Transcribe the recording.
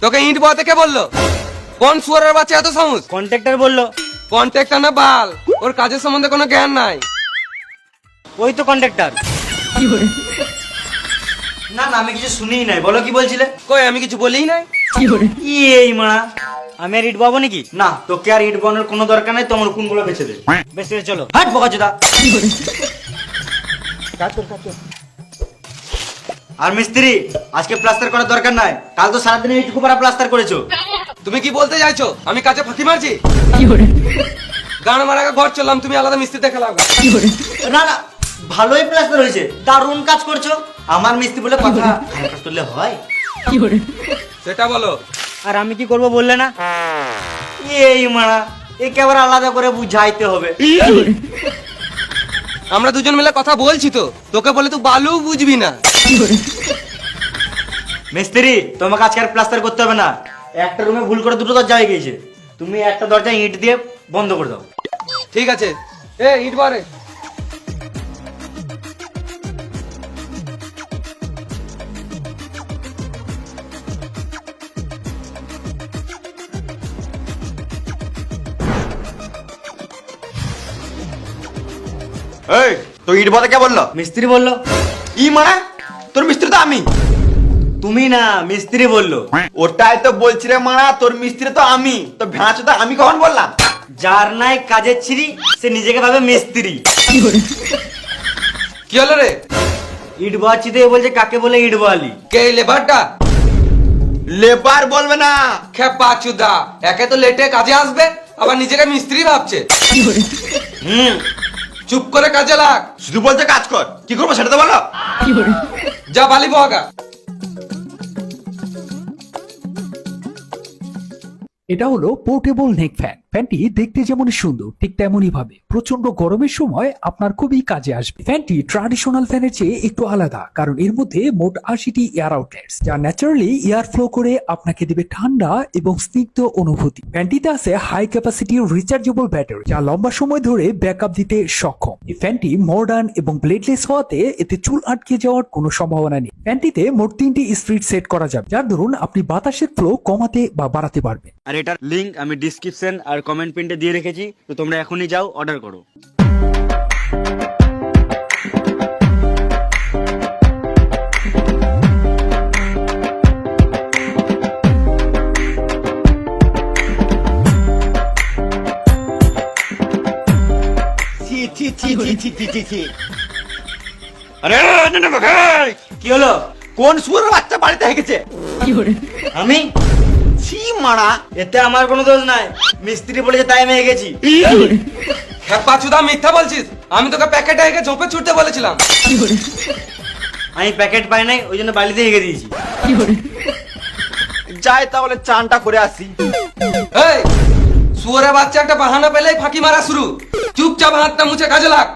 তোকে ইট বয়াতে কে বললো? কোন শুয়ারের বাচ্চা এত সাহস? কন্ট্রাক্টর বললো। কন্ট্রাক্টর না বাল, ওর কাজের সম্বন্ধে কোনো জ্ঞান নাই। ওই তো কন্ট্রাক্টর। না না, আমি কিছু শুনিই নাই, বলো কি বলছিলে? কই আমি কিছু বলিই নাই। এই মা, আমি আর ইট বাবো নাকি? না, তোকে আর ইট বানোর কোনো দরকার নাই, তোমার কোন গুলো বেঁচে দে। বেশ ঠিক আছে, চলো। হাট বোকাচোদা। আর মিস্ত্রি, আজকে প্লাস্টার করার দরকার নাই, কাল তো সারাদিন এইটুকু পারা প্লাস্টার করেছো। তুমি কি বলতে চাইছো আমি কাজে ফাঁকি মারছি? গান মারা ঘর চললাম, তুমি আলাদা মিস্ত্রি দেখে লাও। না না, ভালোই প্লাস্টার হয়েছে, দারুণ কাজ করছো। আমার মিস্ত্রি বলে কথা, ভালো কাজ করলে হয়। সেটা বলো। আর আমি কি করব বললে না? এই মারা, একে আবার আলাদা করে বুঝাইতে হবে। আমরা দুজন মিলে কথা বলছি তো, তোকে বলে তুই বালু বুঝবি না। মিস্ত্রি, তোমাকে আজকে আর প্লাস্টার করতে হবে না। একটা রুমে ভুল করে দুটো দরজা হয়ে গেছে, তুমি একটা দরজা ইট দিয়ে বন্ধ করে দাও। ঠিক আছে, এ ইট বারে। এই তো ইট বলতে কে বললো? মিস্ত্রি বললো। ই মানে তোর মিস্ত্রি তো আমি। তুমি না, মিস্ত্রি বললো। ওটাই তো বলছি রে মারা, তোর মিস্ত্রি তো আমি, তো ভ্যাঁচো তো আমি কখন বললাম? যার নাই কাজের ছিরি, সে নিজেকে ভাবে মিস্ত্রি। কি হলো রে? ইট বাচ্চি দিয়ে বলছে কাকে বলে ইট বালি। কে এই লেবারটা? লেবার বলবে না। খেপা চুদা, একে তো লেটে কাজে আসবে, আবার নিজেকে মিস্ত্রি ভাবছে। চুপ করে কাজে লাগ। শুধু বলছে কাজ কর, কি করবো সেটা তো বলো। যা বালি বহাগা। এটা হলো পোর্টেবল নেক ফ্যান। ফ্যানটি দেখতে যেমন সুন্দর ঠিক তেমনই ভাবে প্রচন্ড গরমের সময় আপনার খুবই কাজে আসবে। ফ্যানটি ট্রাডিশনাল ফ্যানের চেয়ে একটু আলাদা, কারণ এর মধ্যে মোট 80টি এয়ার আউটলেটস, যা ন্যাচারালি এয়ার ফ্লো করে আপনাকে দেবে ঠান্ডা এবং স্নিগ্ধ অনুভূতি। ফ্যানটিতে আছে হাই ক্যাপাসিটি রিচার্জেবল ব্যাটারি, যা লম্বা সময় ধরে ব্যাকআপ দিতে সক্ষম। এই ফ্যানটি মডার্ন এবং ব্লেডলেস হওয়াতে এতে চুল আটকে যাওয়ার কোনো সম্ভাবনা নেই। ফ্যানটিতে মোট 3টি স্পিড সেট করা যাবে, যার দরুন আপনি বাতাসের ফ্লো কমাতে বা বাড়াতে পারবেন। আর এটার লিংক আমি ডিসক্রিপশন আর কমেন্ট পিনটে দিয়ে রেখেছি, তো তোমরা এখনই যাও অর্ডার করো। ছি ছি ছি ছি ছি ছি ছি ছি। আরে না না ভাই, কি হলো? কোন সুরের বাচ্চা বাড়িতে হেগেছে? আমি? ছি মারা। এতে আমার কোনো দোষ নাই, মিস্ত্রি বলেছে তাই আমি গেছি। খেপা চুদা, মিথ্যা বলছিস। আমি তোকে প্যাকেটে একে ঝোপে ছুটতে বলেছিলাম। আমি প্যাকেট পাই নাই, ওই জন্য বালিতে হেগে দিয়েছি। যাই তাহলে চানটা করে আসি। এই শুয়োরের বাচ্চা একটা বাহানা পেলেই ফাঁকি মারা শুরু। চুপচাপ হাতটা মুছে কাজে লাগ।